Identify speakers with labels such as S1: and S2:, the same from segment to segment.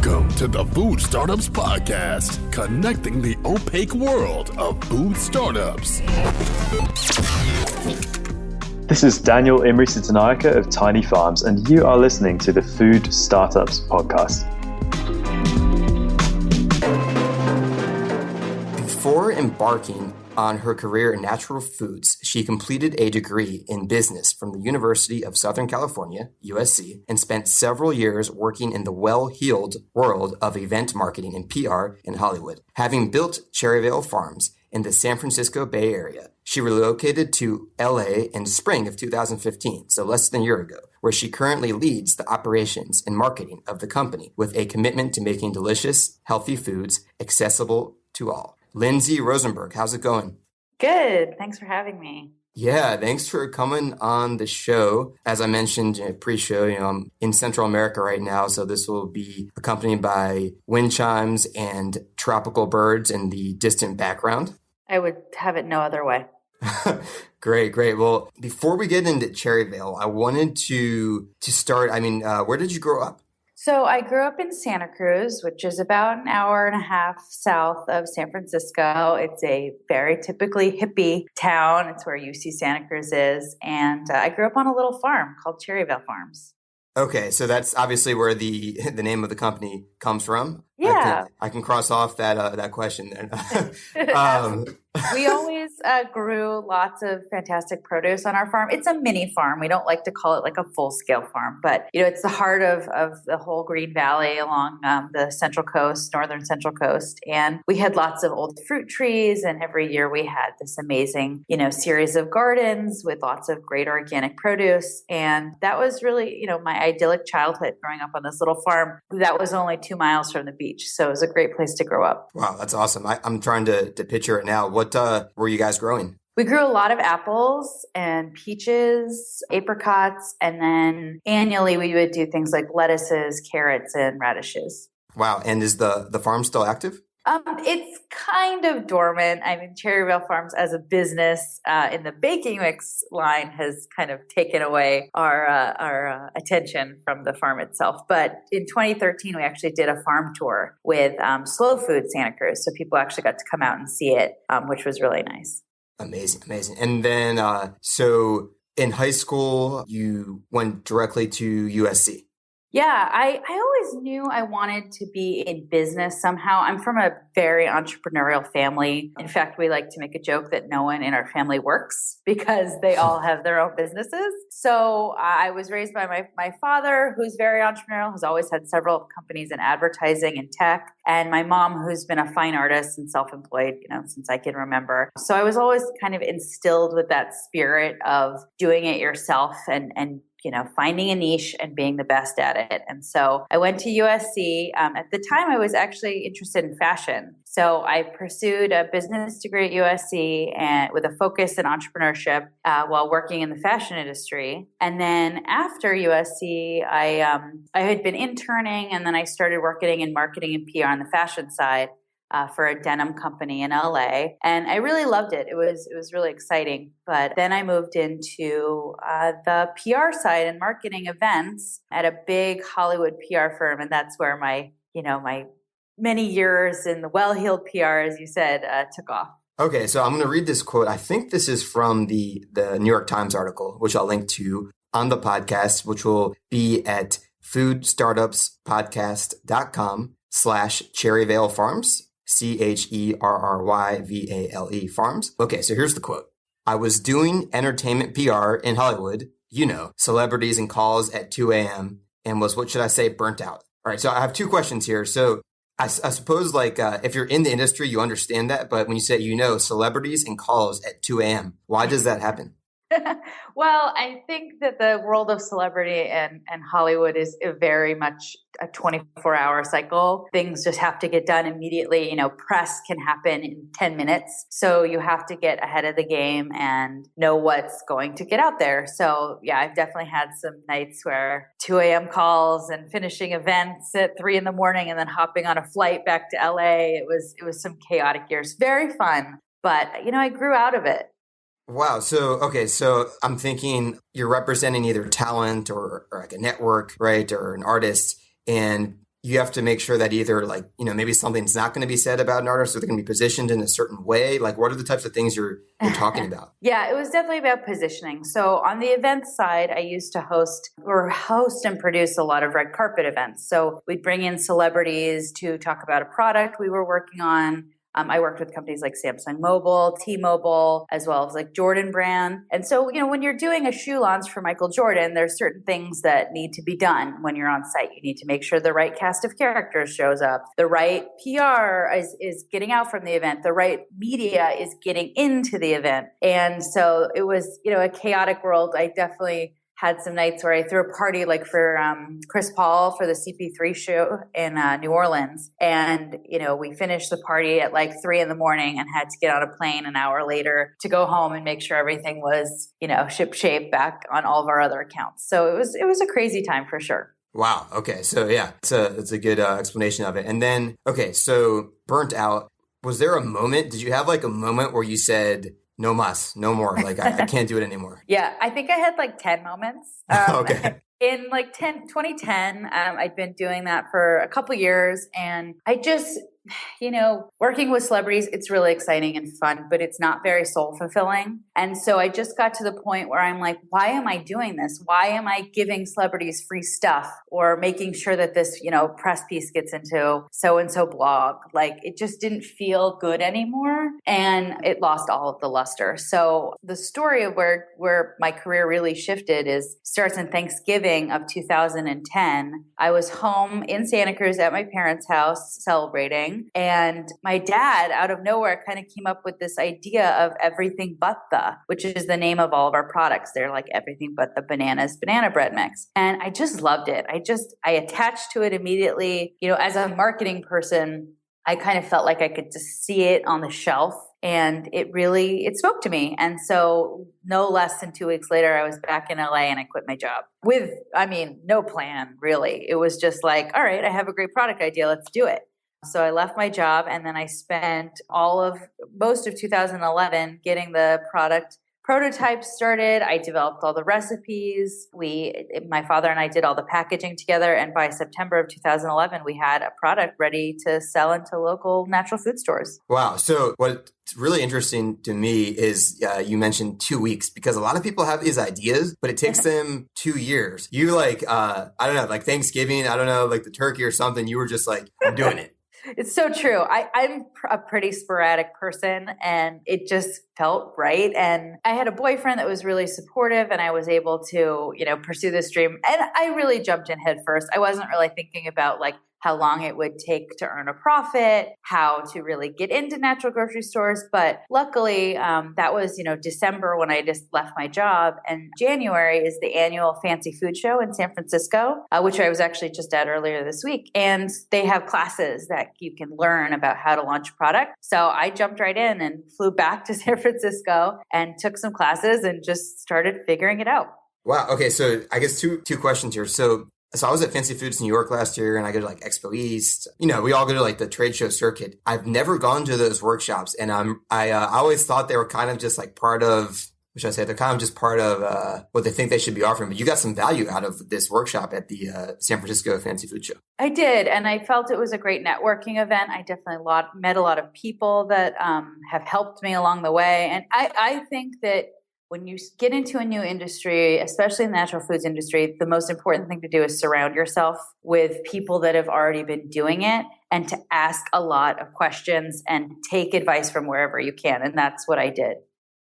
S1: Welcome to the Food Startups Podcast, connecting the opaque world of food startups.
S2: This is Daniel Imri Sitanayake of Tiny Farms, and you are listening to the Food Startups Podcast.
S3: Before embarking on her career in natural foods, she completed a degree in business from the University of Southern California, USC, and spent several years working in the well-heeled world of event marketing and PR in Hollywood. Having built Cherryvale Farms in the San Francisco Bay Area, she relocated to LA in spring of 2015, so less than a year ago, where she currently leads the operations and marketing of the company with a commitment to making delicious, healthy foods accessible to all. Lindsey Rosenberg, how's it going?
S4: Good. Thanks for having me.
S3: Yeah, thanks for coming on the show. As I mentioned pre-show, I'm in Central America right now, so this will be accompanied by wind chimes and tropical birds in the distant background.
S4: I would have it no other way.
S3: Great. Well, before we get into Cherryvale, I wanted to start, where did you grow up?
S4: So I grew up in Santa Cruz, which is about an hour and a half south of San Francisco. It's a very typically hippie town. It's where UC Santa Cruz is. And I grew up on a little farm called Cherryvale Farms.
S3: Okay, so that's obviously where the name of the company comes from.
S4: Yeah.
S3: I can cross off that question then.
S4: We always grew lots of fantastic produce on our farm. It's a mini farm. We don't like to call it like a full-scale farm, but it's the heart of the whole Green Valley along the Central Coast, northern Central Coast. And we had lots of old fruit trees, and every year we had this amazing, series of gardens with lots of great organic produce. And that was really, my idyllic childhood growing up on this little farm that was only 2 miles from the beach. So it was a great place to grow up.
S3: Wow, that's awesome. I'm trying to picture it now. What were you guys growing?
S4: We grew a lot of apples and peaches, apricots, and then annually we would do things like lettuces, carrots, and radishes.
S3: Wow. And is the farm still active?
S4: It's kind of dormant. Cherryvale Farms as a business in the baking mix line has kind of taken away our attention from the farm itself. But in 2013, we actually did a farm tour with Slow Food Santa Cruz. So people actually got to come out and see it, which was really nice.
S3: Amazing. And then, so in high school, you went directly to USC.
S4: Yeah, I always knew I wanted to be in business somehow. I'm from a very entrepreneurial family. In fact, we like to make a joke that no one in our family works because they all have their own businesses. So I was raised by my father, who's very entrepreneurial, who's always had several companies in advertising and tech, and my mom, who's been a fine artist and self-employed, since I can remember. So I was always kind of instilled with that spirit of doing it yourself and finding a niche and being the best at it. And so I went to USC. At the time, I was actually interested in fashion. So I pursued a business degree at USC and with a focus in entrepreneurship while working in the fashion industry. And then after USC, I had been interning, and then I started working in marketing and PR on the fashion side. For a denim company in LA. And I really loved it. It was really exciting. But then I moved into the PR side and marketing events at a big Hollywood PR firm. And that's where my many years in the well-heeled PR, as you said, took off.
S3: Okay, so I'm going to read this quote. I think this is from the New York Times article, which I'll link to on the podcast, which will be at foodstartupspodcast.com/Cherryvale Farms. Cherryvale Farms. Okay, so here's the quote. I was doing entertainment PR in Hollywood, celebrities and calls at 2 a.m. and was, burnt out. All right, so I have two questions here. So I suppose if you're in the industry, you understand that. But when you say, celebrities and calls at 2 a.m., why does that happen?
S4: Well, I think that the world of celebrity and Hollywood is very much a 24-hour cycle. Things just have to get done immediately. Press can happen in 10 minutes. So you have to get ahead of the game and know what's going to get out there. So yeah, I've definitely had some nights where 2 a.m. calls and finishing events at 3 a.m. and then hopping on a flight back to LA. It was some chaotic years. Very fun. But, I grew out of it.
S3: Wow. So I'm thinking you're representing either talent or like a network, right? Or an artist. And you have to make sure that either like, maybe something's not going to be said about an artist or they're going to be positioned in a certain way? Like, what are the types of things you're talking about?
S4: Yeah, it was definitely about positioning. So on the event side, I used to host and produce a lot of red carpet events. So we'd bring in celebrities to talk about a product we were working on. I worked with companies like Samsung Mobile, T-Mobile, as well as like Jordan Brand. And so, when you're doing a shoe launch for Michael Jordan, there's certain things that need to be done when you're on site. You need to make sure the right cast of characters shows up. The right PR is getting out from the event. The right media is getting into the event. And so it was, a chaotic world. I definitely had some nights where I threw a party like for Chris Paul for the CP3 show in New Orleans. And, we finished the party at like 3 a.m. and had to get on a plane an hour later to go home and make sure everything was, ship shape back on all of our other accounts. So it was a crazy time for sure.
S3: Wow. Okay. So yeah, it's a good explanation of it. And then, okay, so burnt out. Was there a moment, did you have like a moment where you said, no mas, no more. Like, I can't do it anymore.
S4: Yeah, I think I had like 10 moments.
S3: Okay.
S4: In like 2010, I'd been doing that for a couple years. And I just, working with celebrities, it's really exciting and fun, but it's not very soul fulfilling. And so I just got to the point where I'm like, why am I doing this? Why am I giving celebrities free stuff or making sure that this, press piece gets into so-and-so blog? Like, it just didn't feel good anymore. And it lost all of the luster. So the story of where my career really shifted starts in Thanksgiving of 2010. I was home in Santa Cruz at my parents' house celebrating. And my dad, out of nowhere, kind of came up with this idea of everything but which is the name of all of our products. They're like everything but the bananas banana bread mix. And I just loved it. I attached to it immediately. As a marketing person, I kind of felt like I could just see it on the shelf. And it spoke to me. And so no less than 2 weeks later, I was back in LA and I quit my job with, no plan really. It was just like, all right, I have a great product idea. Let's do it. So I left my job and then I spent most of 2011 getting the product prototypes started. I developed all the recipes. My father and I did all the packaging together. And by September of 2011, we had a product ready to sell into local natural food stores.
S3: Wow. So what's really interesting to me is you mentioned 2 weeks, because a lot of people have these ideas, but it takes them 2 years. You I don't know, like Thanksgiving, I don't know, like the turkey or something, you were just like, I'm doing it.
S4: It's so true. I'm a pretty sporadic person and it just felt right. And I had a boyfriend that was really supportive and I was able to, pursue this dream. And I really jumped in head first. I wasn't really thinking about like how long it would take to earn a profit, how to really get into natural grocery stores. But luckily, that was, December when I just left my job. And January is the annual Fancy Food Show in San Francisco, which I was actually just at earlier this week. And they have classes that you can learn about how to launch a product. So I jumped right in and flew back to San Francisco and took some classes and just started figuring it out.
S3: Wow. Okay. So I guess two questions here. So I was at Fancy Foods New York last year and I go to like Expo East. We all go to like the trade show circuit. I've never gone to those workshops and I always thought they were kind of just like part of, what should I say? They're kind of just part of what they think they should be offering. But you got some value out of this workshop at the San Francisco Fancy Food Show.
S4: I did. And I felt it was a great networking event. I definitely met a lot of people that have helped me along the way. And I think that when you get into a new industry, especially in the natural foods industry, the most important thing to do is surround yourself with people that have already been doing it and to ask a lot of questions and take advice from wherever you can. And that's what I did.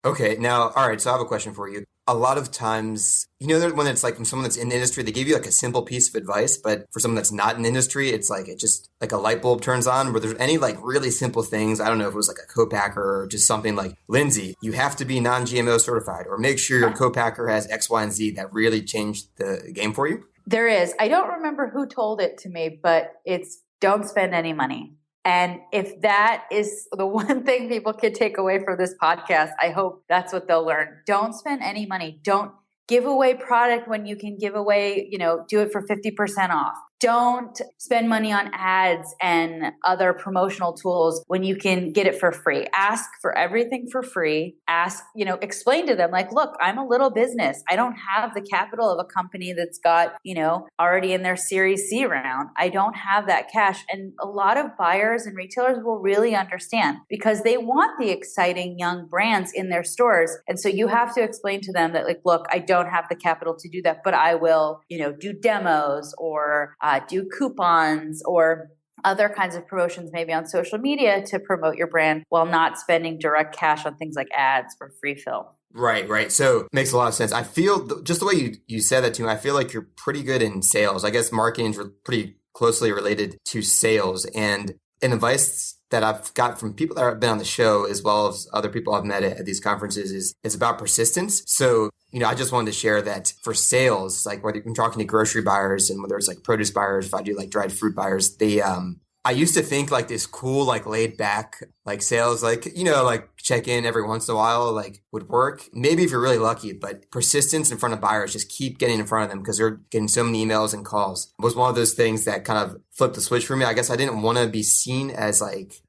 S3: Okay. Now, all right. So I have a question for you. A lot of times, when it's like from someone that's in the industry, they give you like a simple piece of advice, but for someone that's not in the industry, it's like, it just like a light bulb turns on. Were there any like really simple things? I don't know if it was like a co-packer or just something like, Lindsey, you have to be non-GMO certified, or make sure your co-packer has X, Y, and Z that really changed the game for you?
S4: There is. I don't remember who told it to me, but it's don't spend any money. And if that is the one thing people can take away from this podcast, I hope that's what they'll learn. Don't spend any money. Don't give away product when you can give away, do it for 50% off. don't spend money on ads and other promotional tools when you can get it for free. Ask for everything for free. Ask, explain to them like, look, I'm a little business. I don't have the capital of a company that's got, already in their Series C round. I don't have that cash. And a lot of buyers and retailers will really understand because they want the exciting young brands in their stores. And so you have to explain to them that like, look, I don't have the capital to do that, but I will, do demos or do coupons or other kinds of promotions maybe on social media to promote your brand while not spending direct cash on things like ads or free fill.
S3: Right. So it makes a lot of sense. I feel just the way you said that to me, I feel like you're pretty good in sales. I guess marketing is pretty closely related to sales. And an advice that I've got from people that have been on the show, as well as other people I've met at these conferences, is about persistence. So, I just wanted to share that for sales, like whether you're talking to grocery buyers and whether it's like produce buyers, if I do like dried fruit buyers, I used to think like this cool, like laid back, like sales, like, like check in every once in a while, like would work. Maybe if you're really lucky, but persistence in front of buyers, just keep getting in front of them because they're getting so many emails and calls was one of those things that kind of flipped the switch for me. I guess I didn't want to be seen as like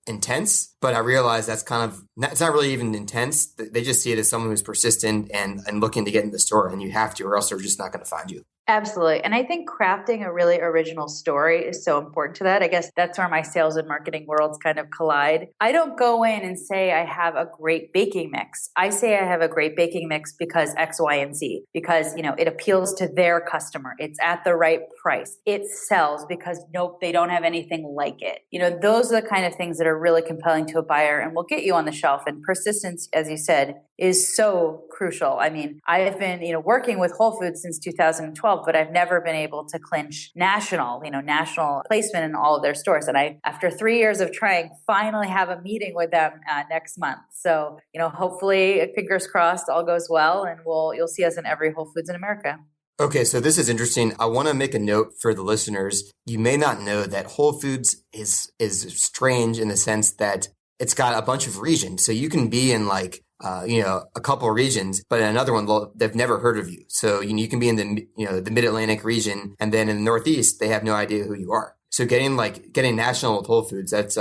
S3: intense, but I realized that's it's not really even intense. They just see it as someone who's persistent and looking to get in the store, and you have to, or else they're just not going to find you.
S4: Absolutely. And I think crafting a really original story is so important to that. I guess that's where my sales and marketing worlds kind of collide. I don't go in and say I have a great baking mix. I say I have a great baking mix because X, Y, and Z, because, it appeals to their customer. It's at the right price. It sells because nope, they don't have anything like it. Those are the kind of things that are really compelling to a buyer and will get you on the shelf. And persistence, as you said, is so crucial. I mean, I've been, working with Whole Foods since 2012, but I've never been able to clinch national placement in all of their stores. And I, after 3 years of trying, finally have a meeting with them next month. So, hopefully, fingers crossed, all goes well, and you'll see us in every Whole Foods in America.
S3: Okay, so this is interesting. I want to make a note for the listeners. You may not know that Whole Foods is strange in the sense that it's got a bunch of regions. So you can be in like a couple of regions, but in another one, they've never heard of you. So you can be in the Mid-Atlantic region, and then in the Northeast, they have no idea who you are. So getting national with Whole Foods, that's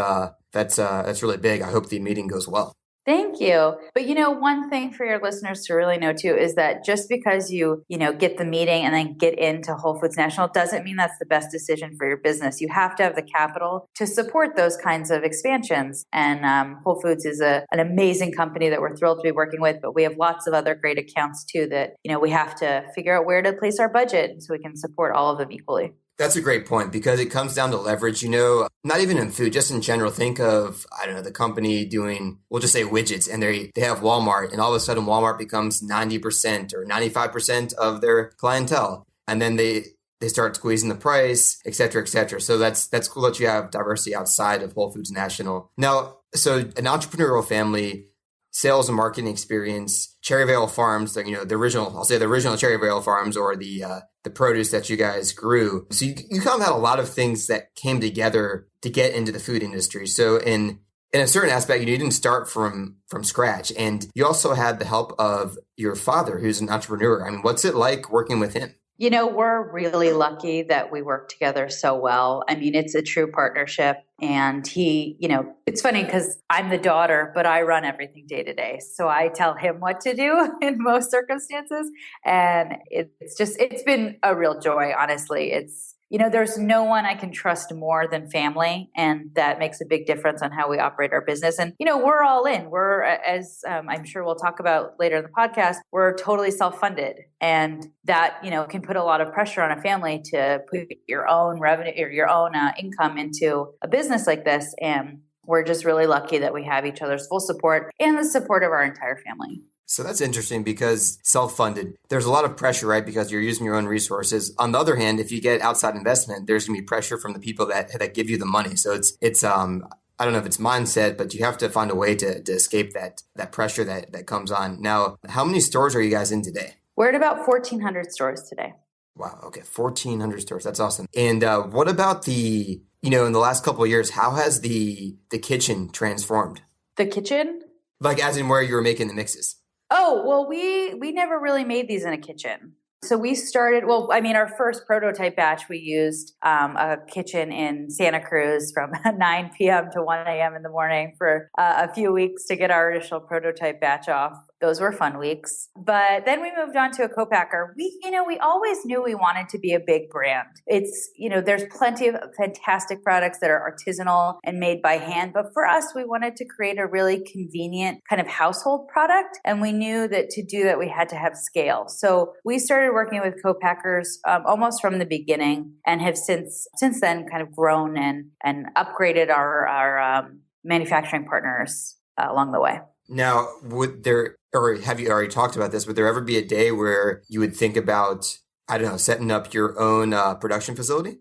S3: really big. I hope the meeting goes well.
S4: Thank you. But one thing for your listeners to really know too is that just because you get the meeting and then get into Whole Foods National doesn't mean that's the best decision for your business. You have to have the capital to support those kinds of expansions. And Whole Foods is an amazing company that we're thrilled to be working with, but we have lots of other great accounts too that, we have to figure out where to place our budget so we can support all of them equally.
S3: That's a great point because it comes down to leverage, not even in food, just in general. Think of, the company doing, we'll just say widgets, and they have Walmart, and all of a sudden Walmart becomes 90% or 95% of their clientele. And then they start squeezing the price, et cetera, et cetera. So that's cool that you have diversity outside of Whole Foods National. Now, so an entrepreneurial family, sales and marketing experience, Cherryvale Farms, the original Cherryvale Farms, or the produce that you guys grew. So you kind of had a lot of things that came together to get into the food industry. So in a certain aspect, you didn't start from scratch, and you also had the help of your father, who's an entrepreneur. I mean, what's it like working with him?
S4: We're really lucky that we work together so well. I mean, it's a true partnership. And he, it's funny because I'm the daughter, but I run everything day to day. So I tell him what to do in most circumstances. And it's been a real joy, honestly. There's no one I can trust more than family. And that makes a big difference on how we operate our business. And, we're all in. We're, as I'm sure we'll talk about later in the podcast, we're totally self-funded. And that, can put a lot of pressure on a family to put your own revenue or your own income into a business like this. And we're just really lucky that we have each other's full support and the support of our entire family.
S3: So that's interesting because self-funded, there's a lot of pressure, right? Because you're using your own resources. On the other hand, if you get outside investment, there's going to be pressure from the people that give you the money. So it's I don't know if it's mindset, but you have to find a way to escape that pressure that comes on. Now, how many stores are you guys in today?
S4: We're at about 1,400 stores today.
S3: Wow. Okay. 1,400 stores. That's awesome. And what about in the last couple of years, how has the kitchen transformed?
S4: The kitchen?
S3: Like as in where you were making the mixes?
S4: Oh, well, we never really made these in a kitchen. So we started, our first prototype batch, we used a kitchen in Santa Cruz from 9 p.m. to 1 a.m. in the morning for a few weeks to get our initial prototype batch off. Those were fun weeks. But then we moved on to a co-packer. We always knew we wanted to be a big brand. It's, there's plenty of fantastic products that are artisanal and made by hand. But for us, we wanted to create a really convenient kind of household product. And we knew that to do that, we had to have scale. So we started working with co-packers almost from the beginning and have since then kind of grown and upgraded our manufacturing partners along the way.
S3: Now, have you already talked about this? Would there ever be a day where you would think about, setting up your own production facility?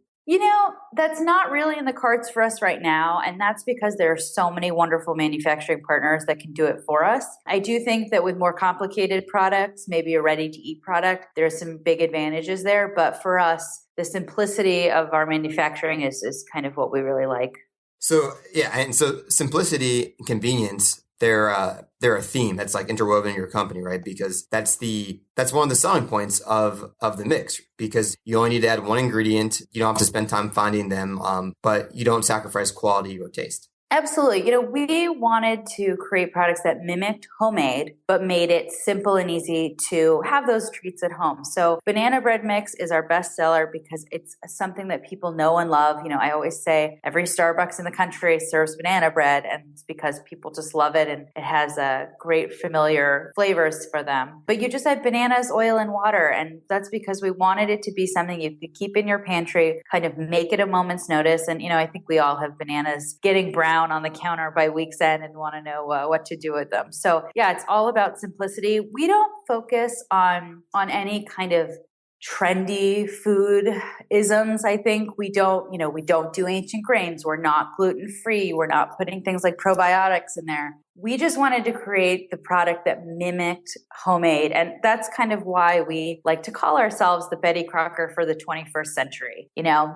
S4: That's not really in the cards for us right now. And that's because there are so many wonderful manufacturing partners that can do it for us. I do think that with more complicated products, maybe a ready-to-eat product, there's some big advantages there. But for us, the simplicity of our manufacturing is kind of what we really like.
S3: So, and so simplicity and convenience, they're a theme that's like interwoven in your company, right? Because that's one of the selling points of the mix, because you only need to add one ingredient. You don't have to spend time finding them, but you don't sacrifice quality or taste.
S4: Absolutely. We wanted to create products that mimicked homemade, but made it simple and easy to have those treats at home. So banana bread mix is our best seller because it's something that people know and love. I always say every Starbucks in the country serves banana bread, and it's because people just love it and it has great familiar flavors for them. But you just add bananas, oil, and water. And that's because we wanted it to be something you could keep in your pantry, kind of make it a moment's notice. And, I think we all have bananas getting brown on the counter by week's end and want to know what to do with them. So it's all about simplicity. We don't focus on any kind of trendy food isms. I think we don't do ancient grains. We're not gluten-free. We're not putting things like probiotics in there. We just wanted to create the product that mimicked homemade. And that's kind of why we like to call ourselves the Betty Crocker for the 21st century.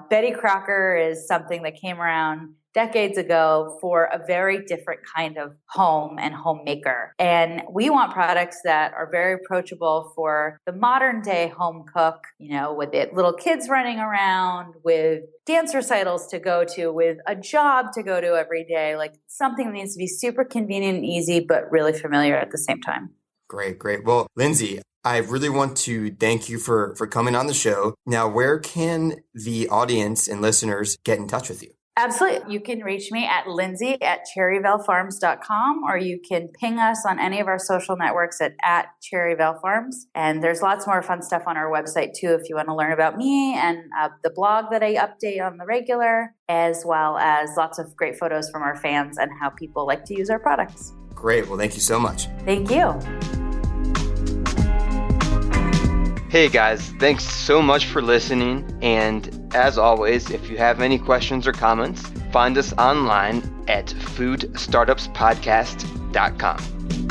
S4: Betty Crocker is something that came around decades ago for a very different kind of home and homemaker. And we want products that are very approachable for the modern day home cook, with little kids running around, with dance recitals to go to, with a job to go to every day, like something that needs to be super convenient and easy, but really familiar at the same time.
S3: Great. Well, Lindsey, I really want to thank you for coming on the show. Now, where can the audience and listeners get in touch with you?
S4: Absolutely. You can reach me at Lindsey@cherryvalefarms.com, or you can ping us on any of our social networks at @cherryvalefarms. And there's lots more fun stuff on our website too if you want to learn about me and the blog that I update on the regular, as well as lots of great photos from our fans and how people like to use our products.
S3: Great. Well, thank you so much.
S4: Thank you.
S5: Hey guys, thanks so much for listening. And as always, if you have any questions or comments, find us online at foodstartupspodcast.com.